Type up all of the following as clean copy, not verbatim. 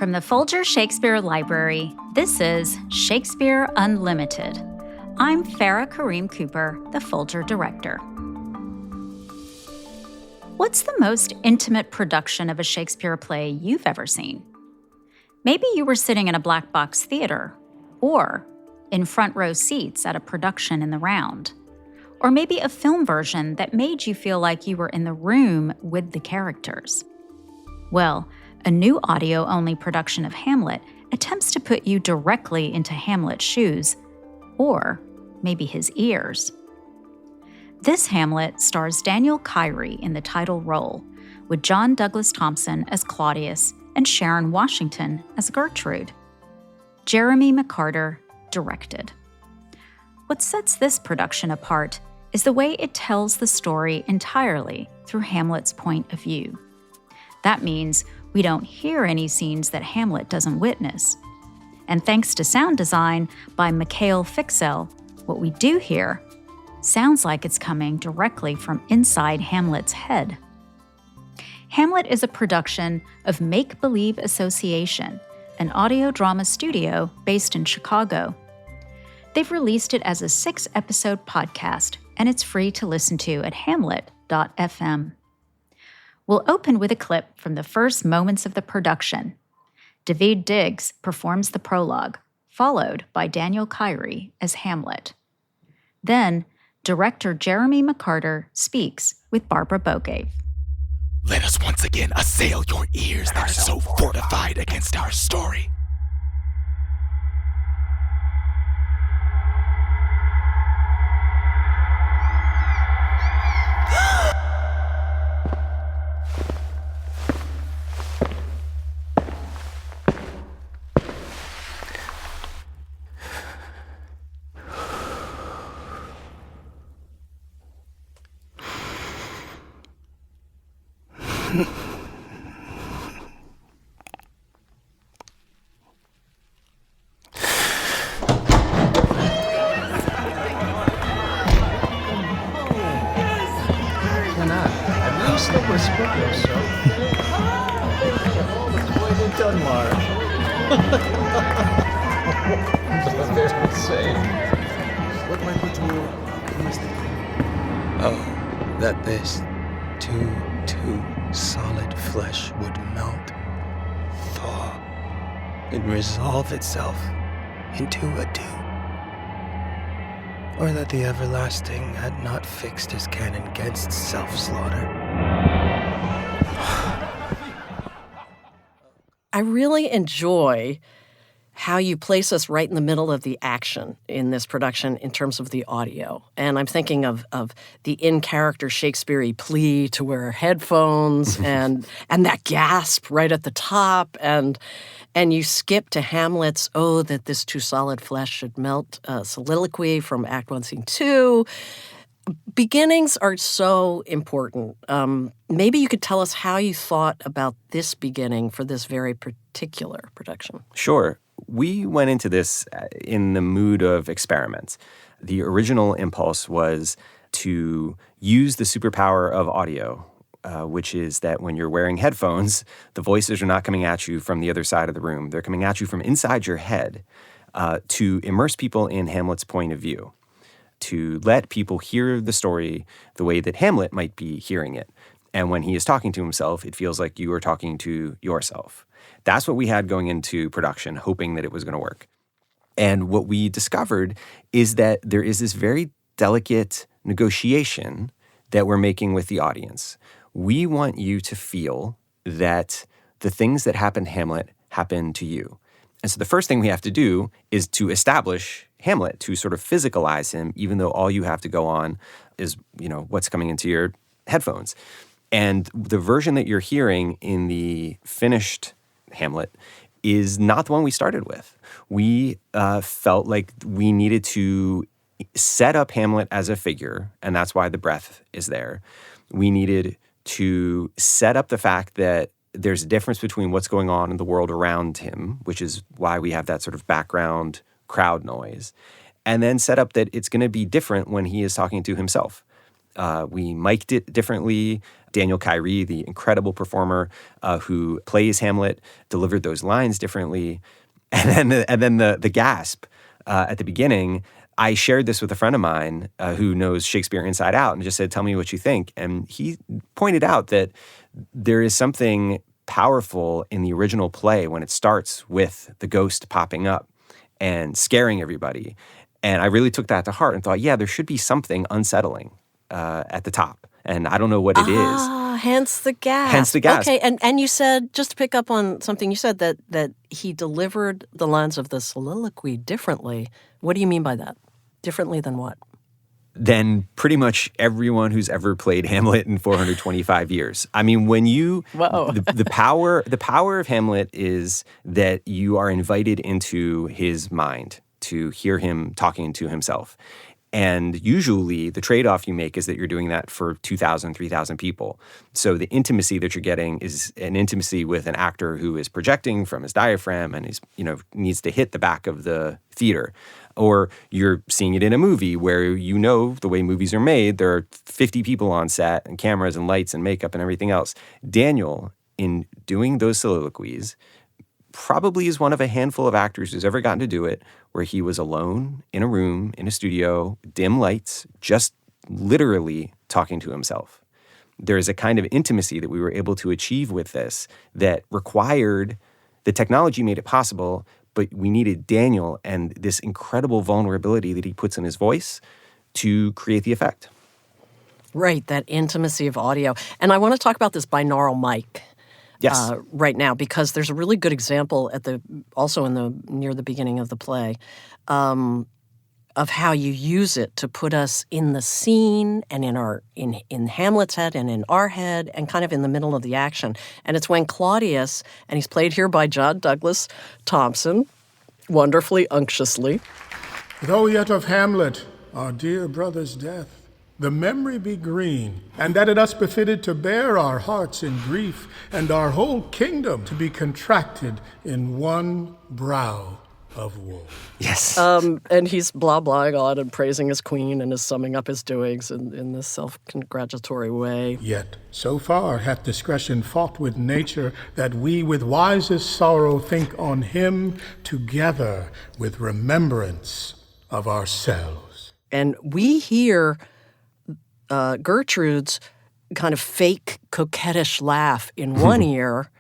From the Folger Shakespeare Library, this is Shakespeare Unlimited. I'm Farah Kareem Cooper, the Folger director. What's the most intimate production of a Shakespeare play you've ever seen? Maybe you were sitting in a black box theater, or in front row seats at a production in the round, or maybe a film version that made you feel like you were in the room with the characters. Well, a new audio-only production of Hamlet attempts to put you directly into Hamlet's shoes, or maybe his ears. This Hamlet stars Daniel Kyri in the title role, with John Douglas Thompson as Claudius and Sharon Washington as Gertrude. Jeremy McCarter directed. What sets this production apart is the way it tells the story entirely through Hamlet's point of view. That means we don't hear any scenes that Hamlet doesn't witness. And thanks to sound design by Mikhail Fiksel, what we do hear sounds like it's coming directly from inside Hamlet's head. Hamlet is a production of Make Believe Association, an audio drama studio based in Chicago. They've released it as a 6-episode podcast, and it's free to listen to at hamlet.fm. We'll open with a clip from the first moments of the production. Daveed Diggs performs the prologue, followed by Daniel Kyri as Hamlet. Then, director Jeremy McCarter speaks with Barbara Bogave. Let us once again assail your ears that are so fortified against our story. Oh, that this too solid flesh would melt, thaw, and resolve itself into a dew. Or that the everlasting had not fixed his canon against self-slaughter. I really enjoy how you place us right in the middle of the action in this production in terms of the audio. And I'm thinking of the in-character Shakespeare-y plea to wear headphones and that gasp right at the top. And you skip to Hamlet's, oh, that this too solid flesh should melt, soliloquy from Act 1, Scene 2. Beginnings are so important. Maybe you could tell us how you thought about this beginning for this very particular production. Sure. We went into this in the mood of experiment. The original impulse was to use the superpower of audio, which is that when you're wearing headphones, the voices are not coming at you from the other side of the room. They're coming at you from inside your head to immerse people in Hamlet's point of view, to let people hear the story the way that Hamlet might be hearing it. And when he is talking to himself, it feels like you are talking to yourself. That's what we had going into production, hoping that it was going to work. And what we discovered is that there is this very delicate negotiation that we're making with the audience. We want you to feel that the things that happen to Hamlet happen to you. And so the first thing we have to do is to establish Hamlet, to sort of physicalize him, even though all you have to go on is, what's coming into your headphones. And the version that you're hearing in the finished Hamlet is not the one we started with. We felt like we needed to set up Hamlet as a figure, and that's why the breath is there. We needed to set up the fact that there's a difference between what's going on in the world around him, which is why we have that sort of background crowd noise, and then set up that it's going to be different when he is talking to himself. We mic'd it differently. Daniel Kyri, the incredible performer who plays Hamlet, delivered those lines differently. And then the gasp at the beginning, I shared this with a friend of mine who knows Shakespeare inside out and just said, tell me what you think. And he pointed out that there is something powerful in the original play when it starts with the ghost popping up and scaring everybody. And I really took that to heart and thought, yeah, there should be something unsettling at the top. And I don't know what it is. Hence the gasp. Hence the gasp. Okay, and you said, just to pick up on something you said, that he delivered the lines of the soliloquy differently. What do you mean by that? Differently than what? Than pretty much everyone who's ever played Hamlet in 425 years. I mean, when you the power of Hamlet is that you are invited into his mind to hear him talking to himself. And usually the trade-off you make is that you're doing that for 2,000, 3,000 people. So the intimacy that you're getting is an intimacy with an actor who is projecting from his diaphragm and needs to hit the back of the theater. Or you're seeing it in a movie where the way movies are made, there are 50 people on set and cameras and lights and makeup and everything else. Daniel, in doing those soliloquies, probably is one of a handful of actors who's ever gotten to do it where he was alone in a room, in a studio, dim lights, just literally talking to himself. There is a kind of intimacy that we were able to achieve with this that required, the technology made it possible, but we needed Daniel and this incredible vulnerability that he puts in his voice to create the effect. Right, that intimacy of audio. And I want to talk about this binaural mic. Yes. Right now, because there's a really good example near the beginning of the play of how you use it to put us in the scene and in Hamlet's head and in our head and kind of in the middle of the action. And it's when Claudius, and he's played here by John Douglas Thompson, wonderfully unctuously. Though yet of Hamlet, our dear brother's death, the memory be green, and that it us befitted to bear our hearts in grief, and our whole kingdom to be contracted in one brow of woe. Yes. And he's blah-blahing on and praising his queen and is summing up his doings in this self-congratulatory way. Yet so far hath discretion fought with nature, that we with wisest sorrow think on him together with remembrance of ourselves. And we hear Gertrude's kind of fake coquettish laugh in one ear,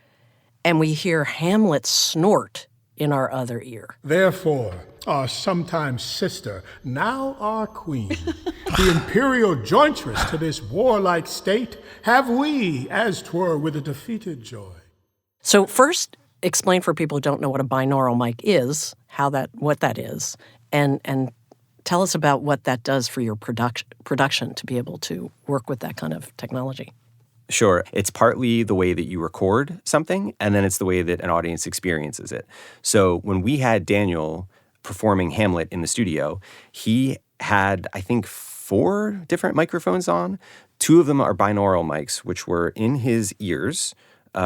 and we hear Hamlet snort in our other ear. Therefore, our sometime sister, now our queen, the imperial jointress to this warlike state, have we, as 'twere with a defeated joy. So first, explain for people who don't know what a binaural mic is, what that is, and tell us about what that does for your production to be able to work with that kind of technology. Sure. It's partly the way that you record something, and then it's the way that an audience experiences it. So when we had Daniel performing Hamlet in the studio, he had, I think, 4 different microphones on. 2 of them are binaural mics, which were in his ears,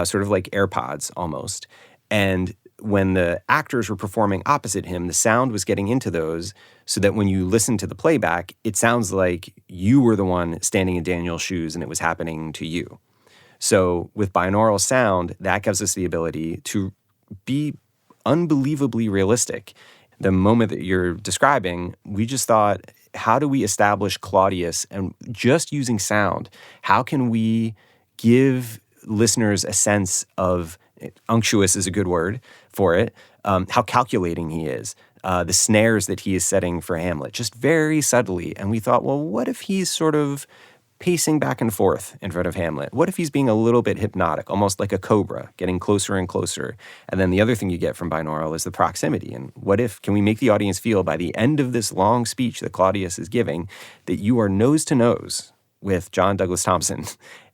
sort of like AirPods almost. And when the actors were performing opposite him, the sound was getting into those so that when you listen to the playback, it sounds like you were the one standing in Daniel's shoes and it was happening to you. So with binaural sound, that gives us the ability to be unbelievably realistic. The moment that you're describing, we just thought, how do we establish Claudius? And just using sound, how can we give listeners a sense of, unctuous is a good word for it, how calculating he is, the snares that he is setting for Hamlet, just very subtly. And we thought, well, what if he's sort of pacing back and forth in front of Hamlet? What if he's being a little bit hypnotic, almost like a cobra, getting closer and closer? And then the other thing you get from binaural is the proximity. And can we make the audience feel by the end of this long speech that Claudius is giving that you are nose to nose with John Douglas Thompson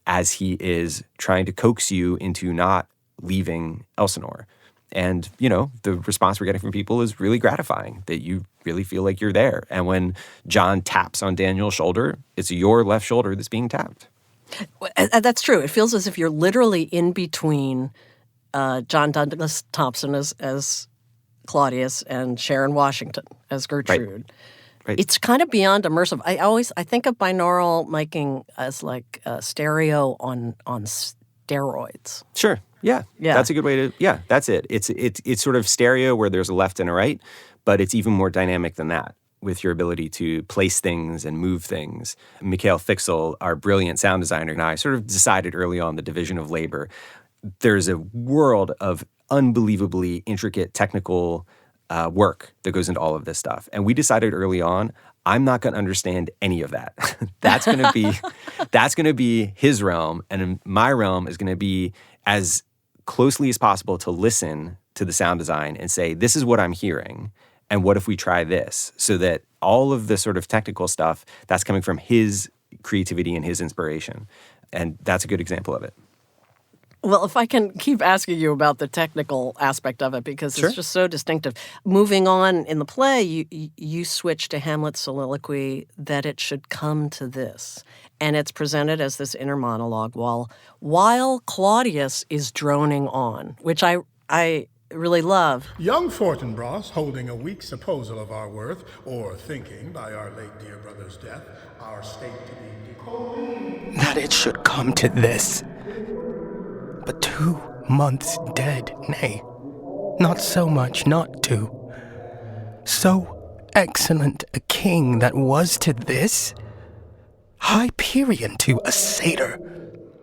as he is trying to coax you into not leaving Elsinore? And, the response we're getting from people is really gratifying, that you really feel like you're there. And when John taps on Daniel's shoulder, it's your left shoulder that's being tapped. That's true. It feels as if you're literally in between John Douglas Thompson as Claudius and Sharon Washington as Gertrude. Right. It's kind of beyond immersive. I think of binaural miking as like stereo on steroids. Sure. Yeah. Yeah. That's a good way to, yeah, that's it. It's sort of stereo where there's a left and a right, but it's even more dynamic than that with your ability to place things and move things. Mikhail Fiksel, our brilliant sound designer, and I sort of decided early on the division of labor. There's a world of unbelievably intricate technical work that goes into all of this stuff. And we decided early on, I'm not going to understand any of that. That's going to be his realm, and my realm is going to be as closely as possible to listen to the sound design and say, this is what I'm hearing, and what if we try this? So that all of the sort of technical stuff, that's coming from his creativity and his inspiration. And that's a good example of it. Well, if I can keep asking you about the technical aspect of it, because Sure. it's just so distinctive. Moving on in the play, you switch to Hamlet's soliloquy that it should come to this. And it's presented as this inner monologue while Claudius is droning on, which I really love. Young Fortinbras, holding a weak supposal of our worth, or thinking by our late dear brother's death, our state to be decayed. That it should come to this. But 2 months dead, nay, not so much, not 2. So excellent a king that was to this, Hyperion to a satyr.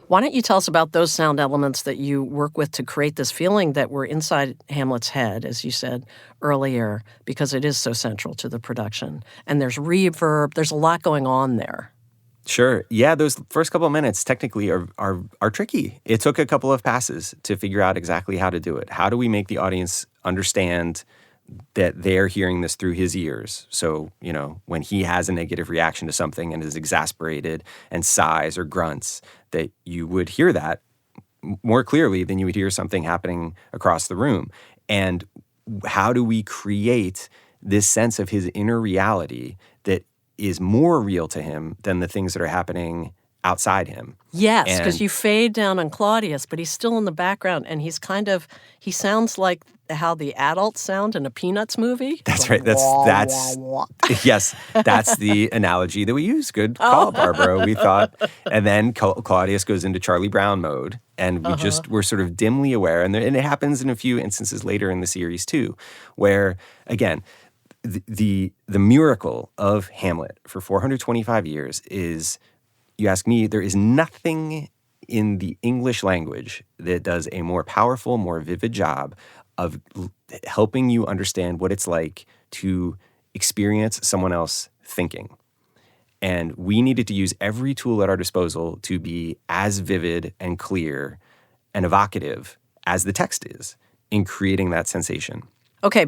Why don't you tell us about those sound elements that you work with to create this feeling that we're inside Hamlet's head, as you said earlier, because it is so central to the production. And there's reverb, there's a lot going on there. Sure. Yeah, those first couple of minutes technically are tricky. It took a couple of passes to figure out exactly how to do it. How do we make the audience understand that they're hearing this through his ears? So, when he has a negative reaction to something and is exasperated and sighs or grunts, that you would hear that more clearly than you would hear something happening across the room. And how do we create this sense of his inner reality that is more real to him than the things that are happening outside him? Yes, because you fade down on Claudius, but he's still in the background, and he sounds like how the adults sound in a Peanuts movie. That's right. That's yes, that's the analogy that we use. Good call, Barbara. We thought, and then Claudius goes into Charlie Brown mode, and we're sort of dimly aware, and it happens in a few instances later in the series too, where again, the miracle of Hamlet for 425 years is, you ask me, there is nothing in the English language that does a more powerful, more vivid job of helping you understand what it's like to experience someone else thinking. And we needed to use every tool at our disposal to be as vivid and clear and evocative as the text is in creating that sensation. Okay,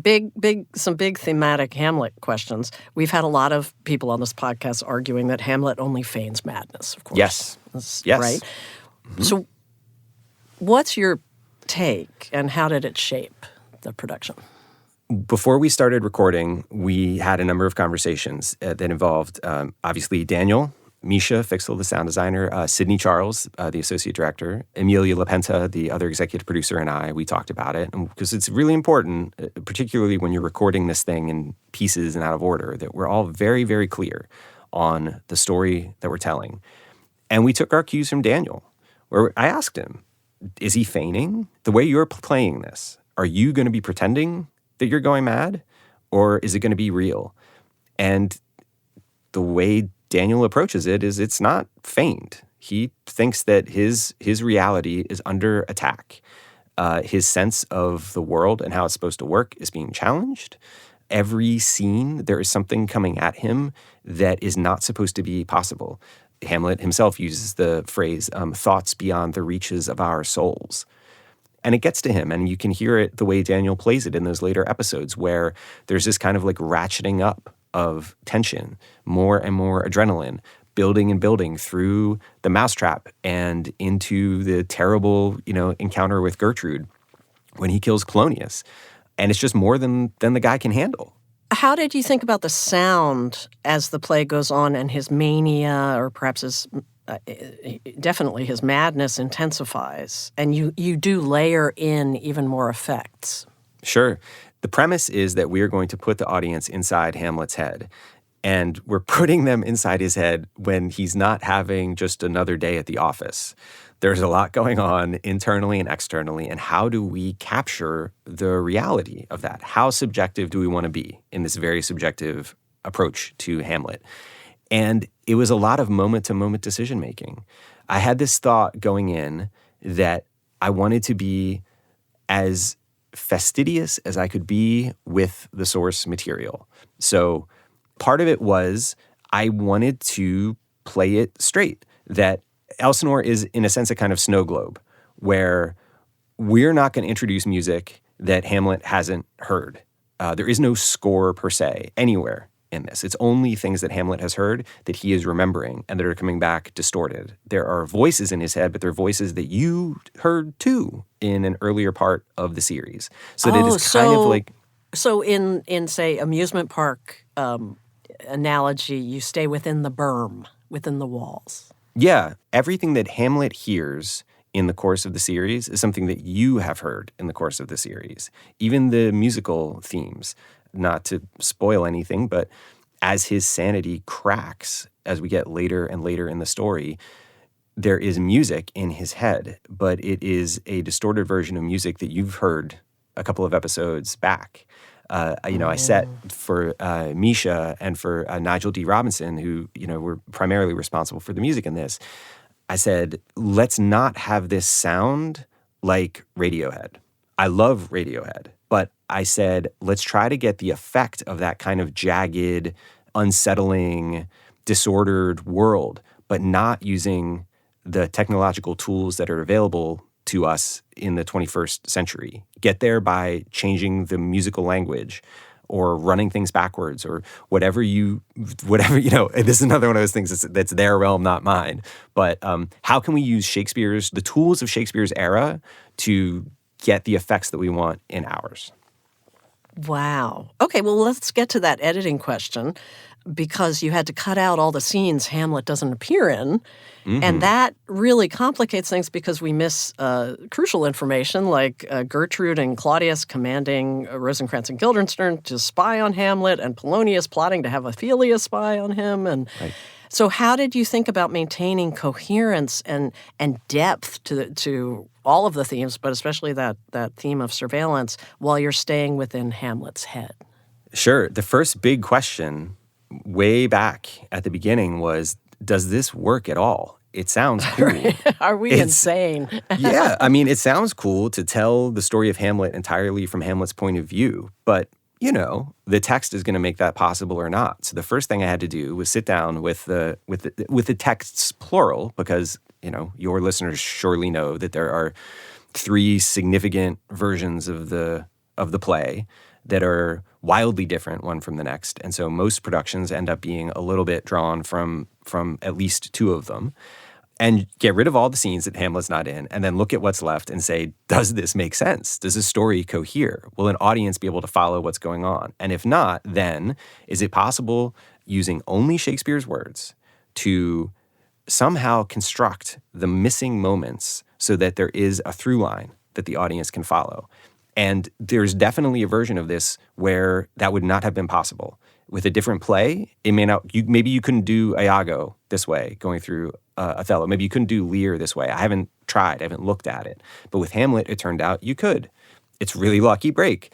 some big thematic Hamlet questions. We've had a lot of people on this podcast arguing that Hamlet only feigns madness, of course. Yes. Yes. Right? Mm-hmm. So what's your take, and how did it shape the production? Before we started recording, we had a number of conversations that involved, obviously, Daniel, Misha Fiksel, the sound designer, Sydney Charles, the associate director, Emilia LaPenta, the other executive producer, and I. We talked about it because it's really important, particularly when you're recording this thing in pieces and out of order, that we're all very, very clear on the story that we're telling. And we took our cues from Daniel, where I asked him, is he feigning? The way you're playing this, are you going to be pretending that you're going mad, or is it going to be real? And the way Daniel approaches it is it's not feigned. He thinks that his reality is under attack. His sense of the world and how it's supposed to work is being challenged. Every scene, there is something coming at him that is not supposed to be possible. Hamlet himself uses the phrase, thoughts beyond the reaches of our souls. And it gets to him, and you can hear it the way Daniel plays it in those later episodes, where there's this kind of like ratcheting up of tension, more and more adrenaline, building and building through the mousetrap and into the terrible, encounter with Gertrude when he kills Polonius. And it's just more than the guy can handle. How did you think about the sound as the play goes on and his mania, or perhaps definitely his madness, intensifies, and you do layer in even more effects? Sure. The premise is that we are going to put the audience inside Hamlet's head. And we're putting them inside his head when he's not having just another day at the office. There's a lot going on internally and externally. And how do we capture the reality of that? How subjective do we want to be in this very subjective approach to Hamlet? And it was a lot of moment-to-moment decision-making. I had this thought going in that I wanted to be as fastidious as I could be with the source material. So part of it was I wanted to play it straight, that Elsinore is, in a sense, a kind of snow globe where we're not going to introduce music that Hamlet hasn't heard. There is no score per se anywhere in this. It's only things that Hamlet has heard that he is remembering and that are coming back distorted. There are voices in his head, but they're voices that you heard too in an earlier part of the series. So that it's kind of like... So in say, amusement park analogy, you stay within the berm, within the walls. Yeah. Everything that Hamlet hears in the course of the series is something that you have heard in the course of the series. Even the musical themes, not to spoil anything, but as his sanity cracks, as we get later and later in the story, there is music in his head, but it is a distorted version of music that you've heard a couple of episodes back. I set for Misha and for Nigel D. Robinson, who, were primarily responsible for the music in this. I said, let's not have this sound like Radiohead. I love Radiohead, but I said, let's try to get the effect of that kind of jagged, unsettling, disordered world, but not using the technological tools that are available to us in the 21st century. Get there by changing the musical language or running things backwards or whatever, this is another one of those things that's their realm, not mine. But how can we use the tools of Shakespeare's era to get the effects that we want in ours? Wow. Okay, well, let's get to that editing question, because you had to cut out all the scenes Hamlet doesn't appear in. Mm-hmm. And that really complicates things because we miss crucial information like Gertrude and Claudius commanding Rosencrantz and Guildenstern to spy on Hamlet and Polonius plotting to have Ophelia spy on him. And right. So how did you think about maintaining coherence and depth to all of the themes, but especially that theme of surveillance, while you're staying within Hamlet's head? Sure. The first big question way back at the beginning was, does this work at all? It sounds cool. Are we insane? Yeah. I mean, it sounds cool to tell the story of Hamlet entirely from Hamlet's point of view, but the text is going to make that possible or not. So the first thing I had to do was sit down with the texts plural, because your listeners surely know that there are 3 significant versions of the play that are wildly different one from the next. And so most productions end up being a little bit drawn from at least 2 of them. And get rid of all the scenes that Hamlet's not in, and then look at what's left and say, does this make sense? Does this story cohere? Will an audience be able to follow what's going on? And if not, then is it possible, using only Shakespeare's words, to somehow construct the missing moments so that there is a through line that the audience can follow? And there's definitely a version of this where that would not have been possible. With a different play, it may not. Maybe you couldn't do Iago this way, going through Othello. Maybe you couldn't do Lear this way. I haven't tried. I haven't looked at it. But with Hamlet, it turned out you could. It's really lucky break.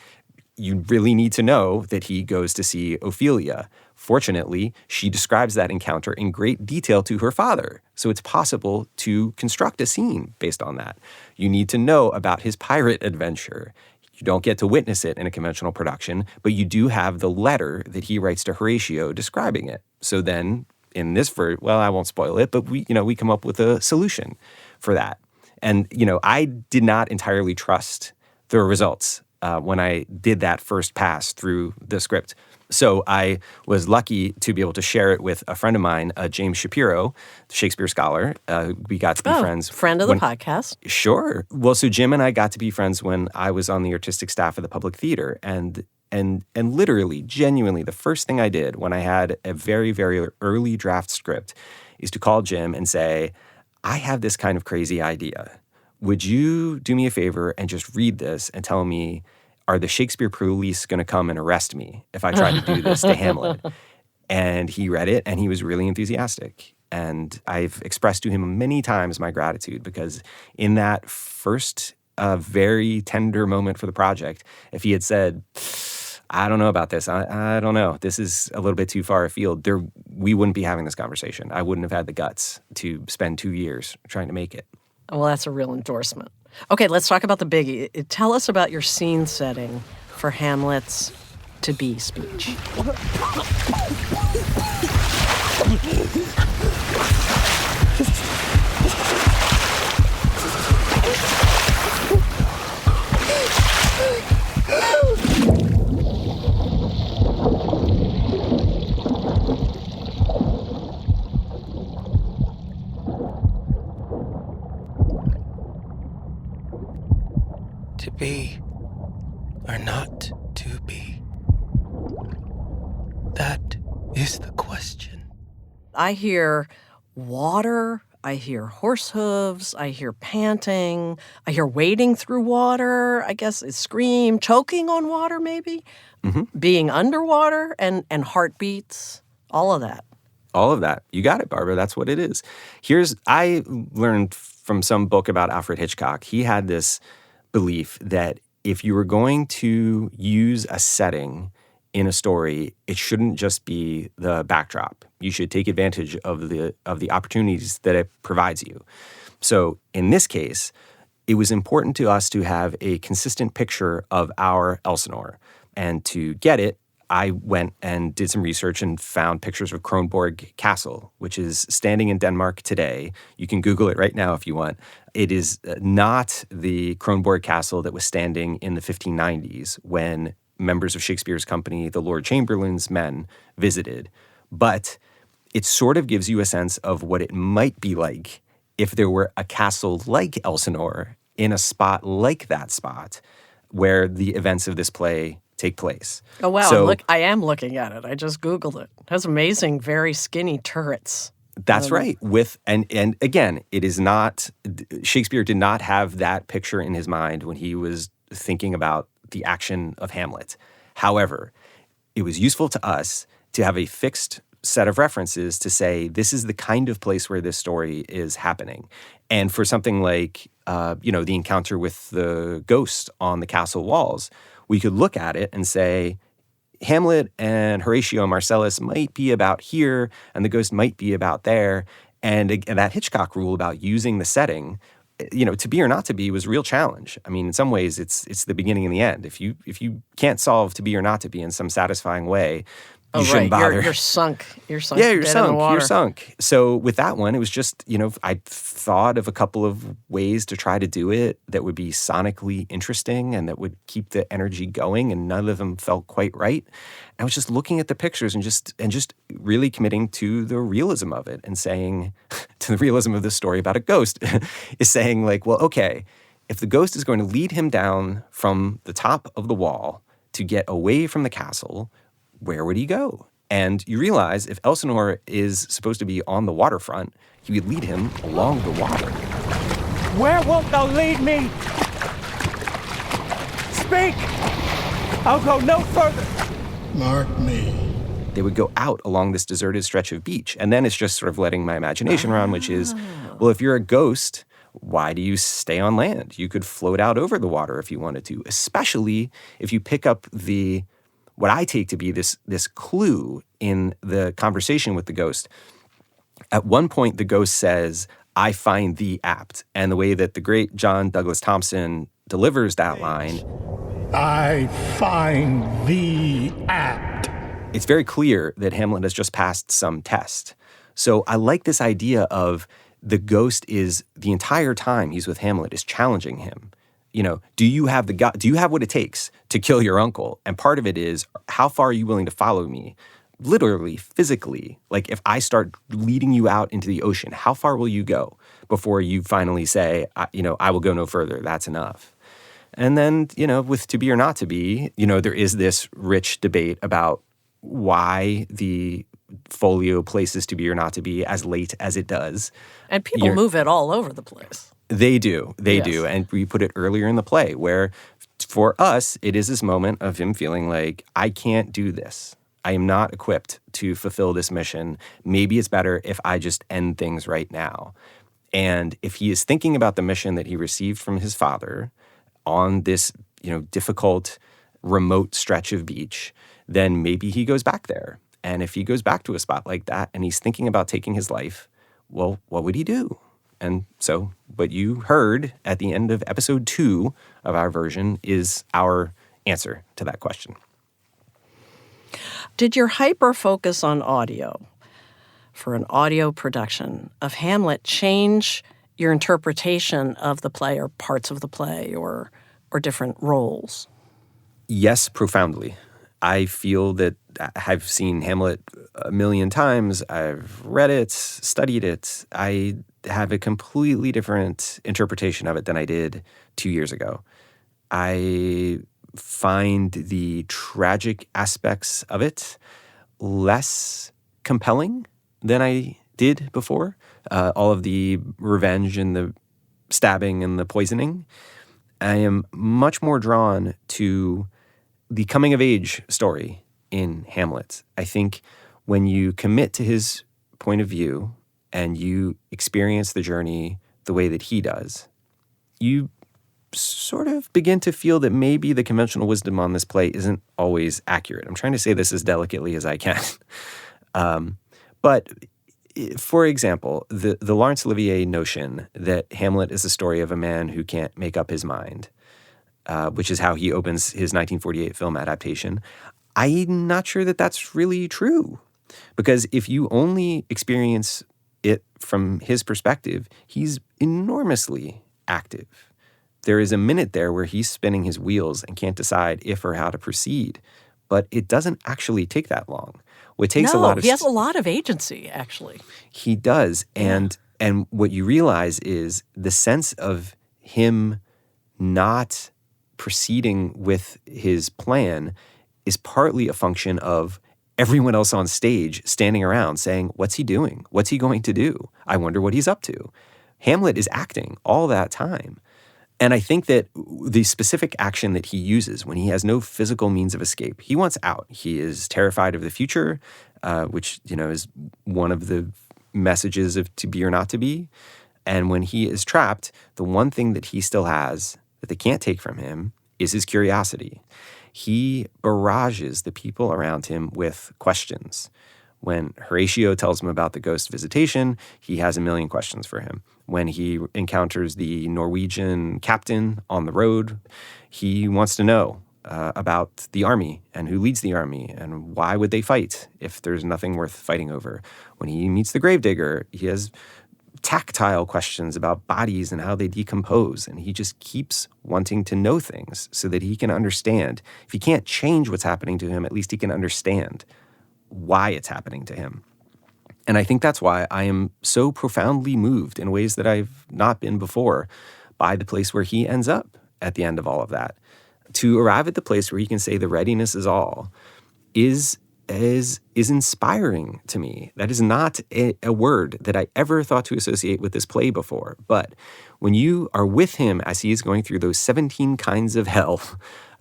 You really need to know that he goes to see Ophelia. Fortunately, she describes that encounter in great detail to her father. So it's possible to construct a scene based on that. You need to know about his pirate adventure. You don't get to witness it in a conventional production, but you do have the letter that he writes to Horatio describing it. So then in this I won't spoil it, but we come up with a solution for that. And, I did not entirely trust the results when I did that first pass through the script. So I was lucky to be able to share it with a friend of mine, James Shapiro, Shakespeare scholar. We got to be friends. Friend of the podcast. Sure. Well, so Jim and I got to be friends when I was on the artistic staff of the Public Theater. And literally, genuinely, the first thing I did when I had a very, very early draft script is to call Jim and say, I have this kind of crazy idea. Would you do me a favor and just read this and tell me, are the Shakespeare police going to come and arrest me if I try to do this to Hamlet? And he read it, and he was really enthusiastic. And I've expressed to him many times my gratitude, because in that first very tender moment for the project, if he had said, I don't know about this, I don't know, this is a little bit too far afield, we wouldn't be having this conversation. I wouldn't have had the guts to spend 2 years trying to make it. Well, that's a real endorsement. Okay, let's talk about the biggie. Tell us about your scene setting for Hamlet's to-be speech. To be or not to be? That is the question. I hear water, I hear horse hooves, I hear panting, I hear wading through water, I guess it's scream, choking on water maybe, being underwater, and heartbeats, all of that. All of that. You got it, Barbara. That's what it is. I learned from some book about Alfred Hitchcock. He had this belief that if you were going to use a setting in a story, it shouldn't just be the backdrop. You should take advantage of the opportunities that it provides you. So in this case, it was important to us to have a consistent picture of our Elsinore. And to get it, I went and did some research and found pictures of Kronborg Castle, which is standing in Denmark today. You can Google it right now if you want. It is not the Kronborg Castle that was standing in the 1590s when members of Shakespeare's company, the Lord Chamberlain's men, visited. But it sort of gives you a sense of what it might be like if there were a castle like Elsinore in a spot like that spot where the events of this play take place. Oh, wow. So, I am looking at it. I just Googled it. It has amazing, very skinny turrets. That's right. And again, it is not, Shakespeare did not have that picture in his mind when he was thinking about the action of Hamlet. However, it was useful to us to have a fixed set of references to say, this is the kind of place where this story is happening. And for something like, the encounter with the ghost on the castle walls, we could look at it and say, Hamlet and Horatio and Marcellus might be about here, and the ghost might be about there. And that Hitchcock rule about using the setting, to be or not to be was a real challenge. I mean, in some ways, it's the beginning and the end. If you can't solve to be or not to be in some satisfying way, you shouldn't bother. You're sunk. You're sunk. Yeah, you're dead in the water. You're sunk. So with that one, it was just, I thought of a couple of ways to try to do it that would be sonically interesting and that would keep the energy going, and none of them felt quite right. I was just looking at the pictures and just really committing to the realism of it and saying, to the realism of this story about a ghost, is saying like, well, okay, if the ghost is going to lead him down from the top of the wall to get away from the castle, where would he go? And you realize if Elsinore is supposed to be on the waterfront, he would lead him along the water. Where wilt thou lead me? Speak! I'll go no further. Mark me. They would go out along this deserted stretch of beach. And then it's just sort of letting my imagination run, which is, well, if you're a ghost, why do you stay on land? You could float out over the water if you wanted to, especially if you pick up what I take to be this clue in the conversation with the ghost. At one point, the ghost says, I find thee apt. And the way that the great John Douglas Thompson delivers that line, I find thee apt. It's very clear that Hamlet has just passed some test. So I like this idea of the ghost is, the entire time he's with Hamlet, is challenging him. Do you have what it takes to kill your uncle? And part of it is, how far are you willing to follow me? Literally, physically. Like if I start leading you out into the ocean, how far will you go before you finally say, I will go no further, that's enough? And then, with to be or not to be, there is this rich debate about why the folio places to be or not to be as late as it does. And people move it all over the place. They do. Yes. Do. And we put it earlier in the play where for us, it is this moment of him feeling like, I can't do this. I am not equipped to fulfill this mission. Maybe it's better if I just end things right now. And if he is thinking about the mission that he received from his father on this, difficult, remote stretch of beach, then maybe he goes back there. And if he goes back to a spot like that and he's thinking about taking his life, well, what would he do? And so what you heard at the end of episode 2 of our version is our answer to that question. Did your hyper-focus on audio for an audio production of Hamlet change your interpretation of the play or parts of the play or different roles? Yes, profoundly. I feel that I've seen Hamlet a million times. I've read it, studied it. I have a completely different interpretation of it than I did 2 years ago. I find the tragic aspects of it less compelling than I did before. All of the revenge and the stabbing and the poisoning. I am much more drawn to the coming-of-age story in Hamlet. I think when you commit to his point of view and you experience the journey the way that he does, you sort of begin to feel that maybe the conventional wisdom on this play isn't always accurate. I'm trying to say this as delicately as I can. But for example, the Laurence Olivier notion that Hamlet is the story of a man who can't make up his mind, which is how he opens his 1948 film adaptation, I'm not sure that that's really true. Because if you only experience it from his perspective, he's enormously active. There is a minute there where he's spinning his wheels and can't decide if or how to proceed. But it doesn't actually take that long. It takes a lot of... he has a lot of agency, actually. He does. And what you realize is the sense of him not proceeding with his plan is partly a function of everyone else on stage standing around saying, what's he doing? What's he going to do? I wonder what he's up to. Hamlet is acting all that time. And I think that the specific action that he uses when he has no physical means of escape, he wants out. He is terrified of the future, which, is one of the messages of to be or not to be. And when he is trapped, the one thing that he still has that they can't take from him is his curiosity. He barrages the people around him with questions. When Horatio tells him about the ghost visitation, he has a million questions for him. When he encounters the Norwegian captain on the road, he wants to know about the army and who leads the army and why would they fight if there's nothing worth fighting over. When he meets the gravedigger, he has tactile questions about bodies and how they decompose, and he just keeps wanting to know things so that he can understand. If he can't change what's happening to him, at least he can understand why it's happening to him. And I think that's why I am so profoundly moved in ways that I've not been before by the place where he ends up at the end of all of that. To arrive at the place where he can say the readiness is all is inspiring to me. That is not a word that I ever thought to associate with this play before. But when you are with him as he is going through those 17 kinds of hell,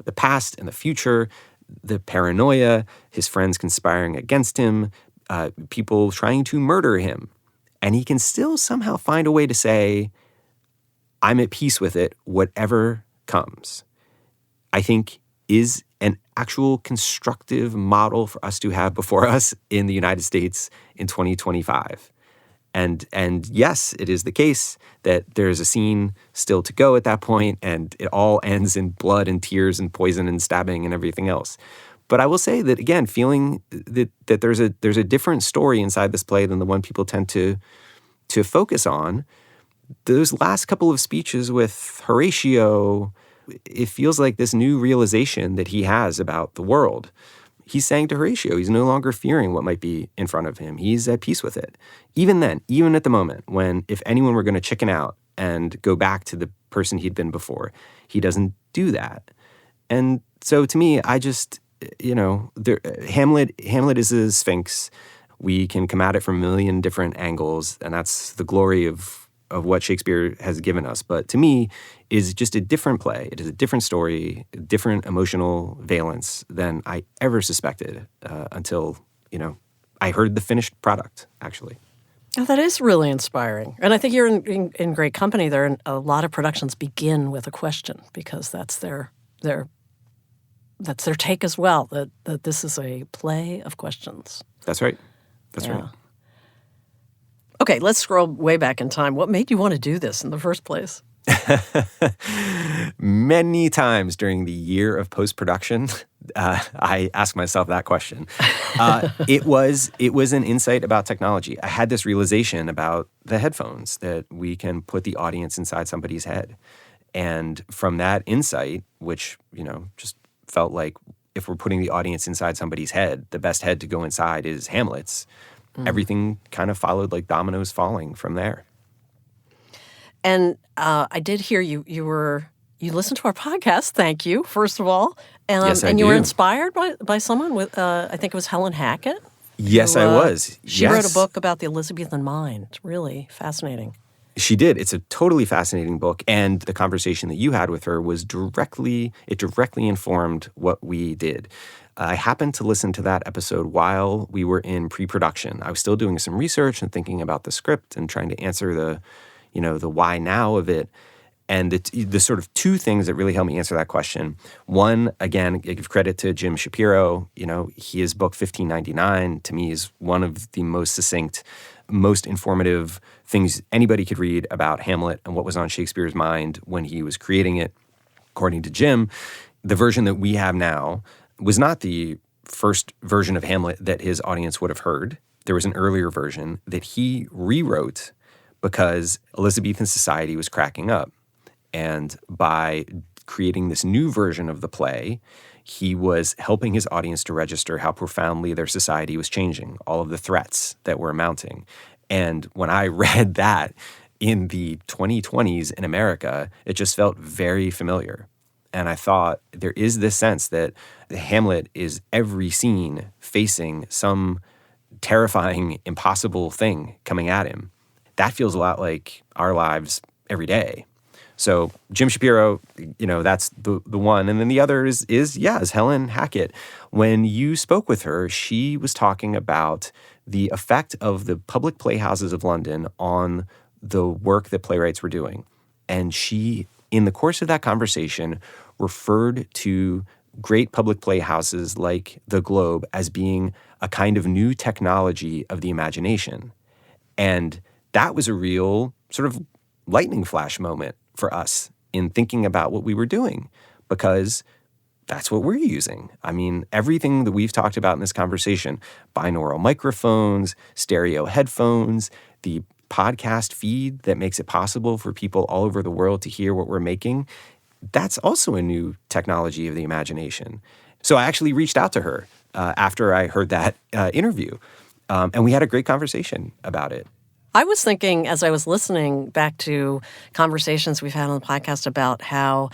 the past and the future, the paranoia, his friends conspiring against him, people trying to murder him, and he can still somehow find a way to say, I'm at peace with it, whatever comes, I think is an actual constructive model for us to have before us in the United States in 2025. And yes, it is the case that there's a scene still to go at that point, and it all ends in blood and tears and poison and stabbing and everything else. But I will say that, again, feeling that there's a different story inside this play than the one people tend to focus on, those last couple of speeches with Horatio, it feels like this new realization that he has about the world. He's saying to Horatio, he's no longer fearing what might be in front of him. He's at peace with it. Even then, even at the moment when if anyone were going to chicken out and go back to the person he'd been before, he doesn't do that. And so to me, I just, Hamlet is a sphinx. We can come at it from a million different angles, and that's the glory of of what Shakespeare has given us, but to me is just a different play. It is a different story, a different emotional valence than I ever suspected until, I heard the finished product, actually. Oh, that is really inspiring. And I think you're in great company there. And a lot of productions begin with a question because that's their take as well, that this is a play of questions. That's right. That's right. Okay, let's scroll way back in time. What made you want to do this in the first place? Many times during the year of post-production, I asked myself that question. It was an insight about technology. I had this realization about the headphones, that we can put the audience inside somebody's head. And from that insight, which, just felt like if we're putting the audience inside somebody's head, the best head to go inside is Hamlet's. Everything kind of followed like dominoes falling from there. And I did hear you listened to our podcast. Thank you, first of all. Yes, I and do. You were inspired by someone with, I think it was Helen Hackett. Yes, I was. She wrote a book about the Elizabethan mind. Really fascinating. She did. It's a totally fascinating book. And the conversation that you had with her was directly informed what we did. I happened to listen to that episode while we were in pre-production. I was still doing some research and thinking about the script and trying to answer the why now of it. And the sort of two things that really helped me answer that question. One, again, I give credit to Jim Shapiro. His book 1599 to me is one of the most succinct, most informative things anybody could read about Hamlet and what was on Shakespeare's mind when he was creating it. According to Jim, the version that we have now was not the first version of Hamlet that his audience would have heard. There was an earlier version that he rewrote because Elizabethan society was cracking up. And by creating this new version of the play, he was helping his audience to register how profoundly their society was changing, all of the threats that were mounting. And when I read that in the 2020s in America, it just felt very familiar. And I thought there is this sense that Hamlet is every scene facing some terrifying, impossible thing coming at him. That feels a lot like our lives every day. So Jim Shapiro, that's the one. And then the other is Helen Hackett. When you spoke with her, she was talking about the effect of the public playhouses of London on the work that playwrights were doing. And she, in the course of that conversation, referred to great public playhouses like the Globe as being a kind of new technology of the imagination. And that was a real sort of lightning flash moment for us in thinking about what we were doing, because that's what we're using. I mean, everything that we've talked about in this conversation, binaural microphones, stereo headphones, the podcast feed that makes it possible for people all over the world to hear what we're making, that's also a new technology of the imagination. So I actually reached out to her after I heard that interview, and we had a great conversation about it. I was thinking, as I was listening back to conversations we've had on the podcast about how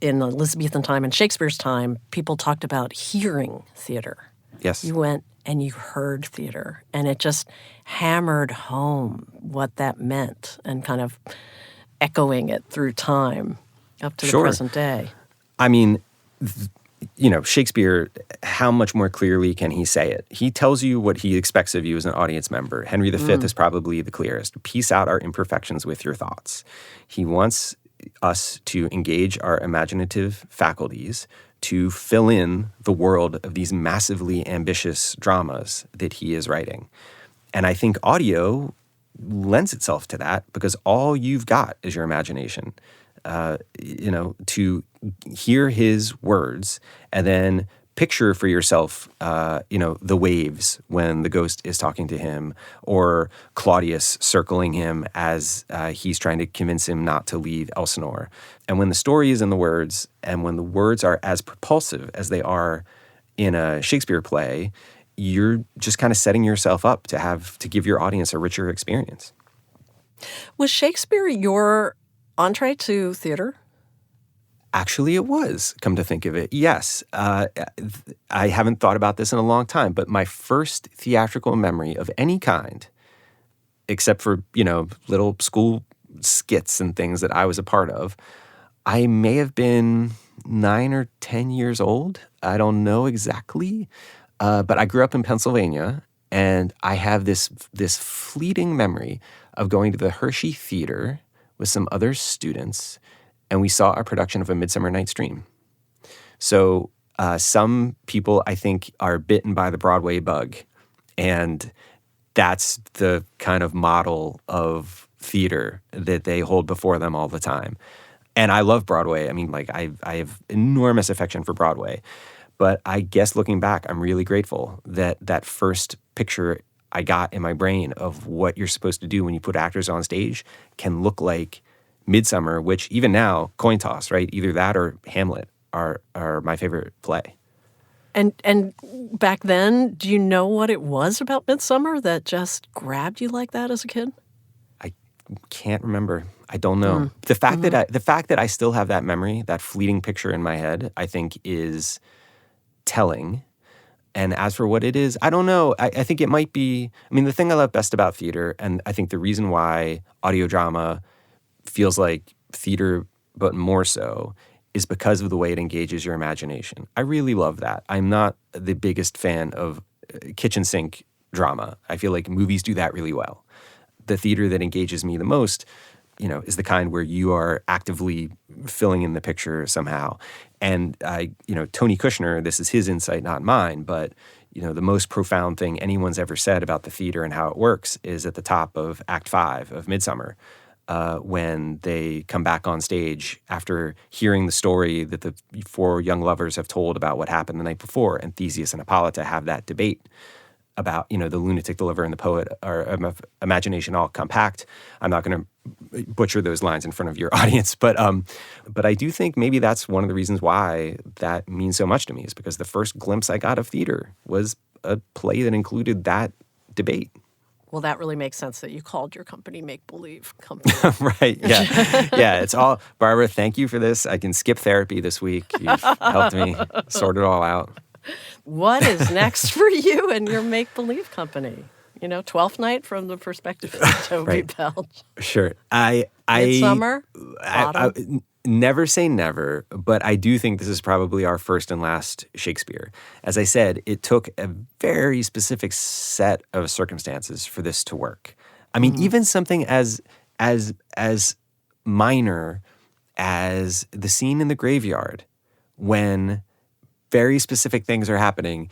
in Elizabethan time and Shakespeare's time, people talked about hearing theater. Yes. You went and you heard theater, and it just hammered home what that meant and kind of echoing it through time up to the present day. I mean, Shakespeare, how much more clearly can he say it? He tells you what he expects of you as an audience member. Henry V is probably the clearest. Piece out our imperfections with your thoughts. He wants us to engage our imaginative faculties to fill in the world of these massively ambitious dramas that he is writing. And I think audio lends itself to that because all you've got is your imagination. To hear his words and then picture for yourself, the waves when the ghost is talking to him, or Claudius circling him as he's trying to convince him not to leave Elsinore. And when the story is in the words, and when the words are as propulsive as they are in a Shakespeare play, you're just kind of setting yourself up to give your audience a richer experience. Was Shakespeare your entree to theater? Actually, it was, come to think of it. Yes. I haven't thought about this in a long time, but my first theatrical memory of any kind except for, little school skits and things that I was a part of. I may have been 9 or 10 years old. I don't know exactly. But I grew up in Pennsylvania, and I have this fleeting memory of going to the Hershey Theater with some other students, and we saw a production of A Midsummer Night's Dream. So some people, I think, are bitten by the Broadway bug, and that's the kind of model of theater that they hold before them all the time. And I love Broadway. I mean, I have enormous affection for Broadway. But I guess looking back, I'm really grateful that first picture I got in my brain of what you're supposed to do when you put actors on stage can look like Midsummer, which even now, coin toss, right? Either that or Hamlet are my favorite play. And back then, do you know what it was about Midsummer that just grabbed you like that as a kid? I can't remember. I don't know. The fact that I still have that memory, that fleeting picture in my head, I think is telling. And as for what it is, I don't know. I think it might be, the thing I love best about theater, and I think the reason why audio drama feels like theater, but more so, is because of the way it engages your imagination. I really love that. I'm not the biggest fan of kitchen sink drama. I feel like movies do that really well. The theater that engages me the most, is the kind where you are actively filling in the picture somehow. And Tony Kushner, this is his insight, not mine, but the most profound thing anyone's ever said about the theater and how it works is at the top of Act 5 of Midsummer, when they come back on stage after hearing the story that the 4 young lovers have told about what happened the night before, and Theseus and Hippolyta have that debate about, the lunatic, the lover, and the poet are imagination all compact. I'm not going to butcher those lines in front of your audience, but I do think maybe that's one of the reasons why that means so much to me, is because the first glimpse I got of theater was a play that included that debate. Well, that really makes sense that you called your company Make Believe Company. Right, yeah. Yeah, it's all, Barbara, thank you for this. I can skip therapy this week. You've helped me sort it all out. What is next for you and your make-believe company? Twelfth Night from the perspective of Toby Right. Belch. Sure. Midsummer? I never say never, but I do think this is probably our first and last Shakespeare. As I said, it took a very specific set of circumstances for this to work. Even something as minor as the scene in the graveyard when very specific things are happening.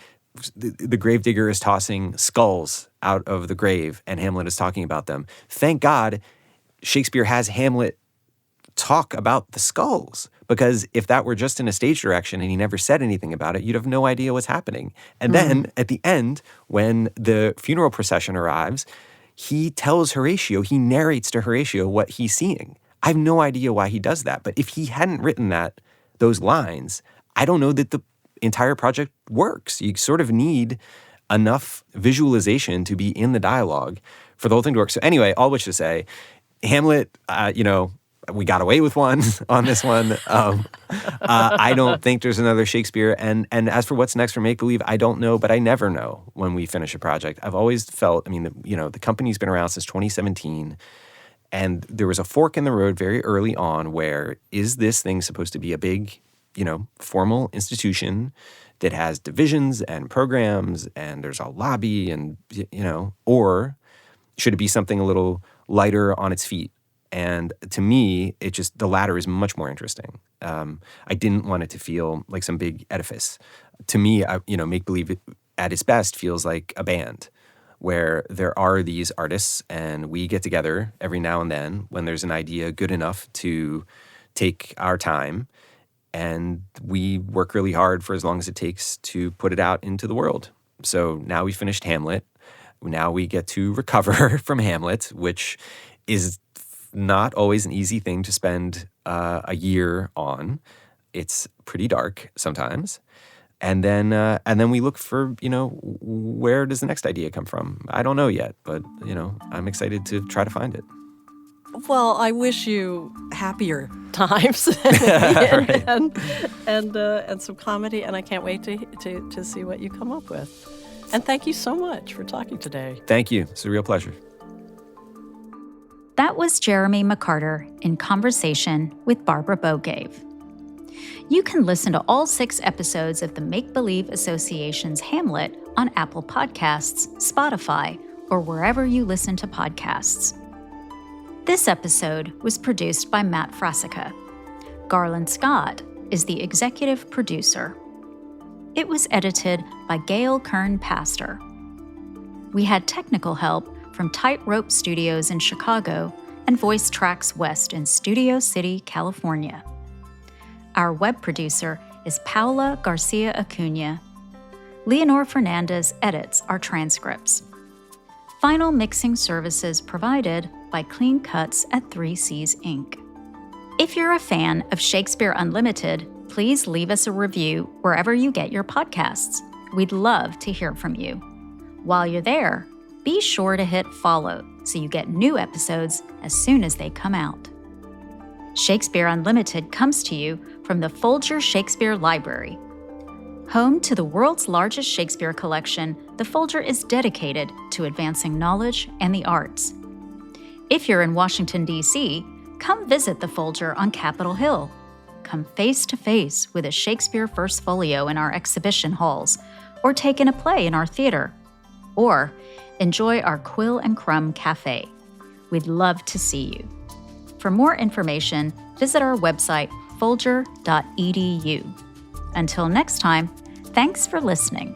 The gravedigger is tossing skulls out of the grave, and Hamlet is talking about them. Thank God Shakespeare has Hamlet talk about the skulls, because if that were just in a stage direction and he never said anything about it, you'd have no idea what's happening. And then at the end, when the funeral procession arrives, he tells Horatio, he narrates to Horatio what he's seeing. I have no idea why he does that, but if he hadn't written those lines, I don't know that the entire project works. You sort of need enough visualization to be in the dialogue for the whole thing to work. So anyway, all which to say, Hamlet, we got away with one on this one. I don't think there's another Shakespeare. And as for what's next for Make Believe, I don't know, but I never know when we finish a project. I've always felt, the company's been around since 2017, and there was a fork in the road very early on where, is this thing supposed to be a big, formal institution that has divisions and programs and there's a lobby and, or should it be something a little lighter on its feet? And to me, the latter is much more interesting. I didn't want it to feel like some big edifice. To me, Make Believe at its best feels like a band where there are these artists and we get together every now and then when there's an idea good enough to take our time, and we work really hard for as long as it takes to put it out into the world. So now we finished Hamlet. Now we get to recover from Hamlet, which is not always an easy thing to spend a year on. It's pretty dark sometimes. And then we look for, where does the next idea come from? I don't know yet, but, I'm excited to try to find it. Well, I wish you happier times and some comedy, and I can't wait to see what you come up with. And thank you so much for talking today. Thank you. It's a real pleasure. That was Jeremy McCarter in conversation with Barbara Bogave. You can listen to all 6 episodes of the Make Believe Association's Hamlet on Apple Podcasts, Spotify, or wherever you listen to podcasts. This episode was produced by Matt Frasica. Garland Scott is the executive producer. It was edited by Gail Kern-Pastor. We had technical help from Tightrope Studios in Chicago and Voice Tracks West in Studio City, California. Our web producer is Paula Garcia Acuna. Leonor Fernandez edits our transcripts. Final mixing services provided by Clean Cuts at 3Cs Inc. If you're a fan of Shakespeare Unlimited, please leave us a review wherever you get your podcasts. We'd love to hear from you. While you're there, be sure to hit follow so you get new episodes as soon as they come out. Shakespeare Unlimited comes to you from the Folger Shakespeare Library. Home to the world's largest Shakespeare collection, the Folger is dedicated to advancing knowledge and the arts. If you're in Washington, D.C., come visit the Folger on Capitol Hill. Come face to face with a Shakespeare First Folio in our exhibition halls, or take in a play in our theater, or enjoy our Quill and Crumb Cafe. We'd love to see you. For more information, visit our website, folger.edu. Until next time, thanks for listening.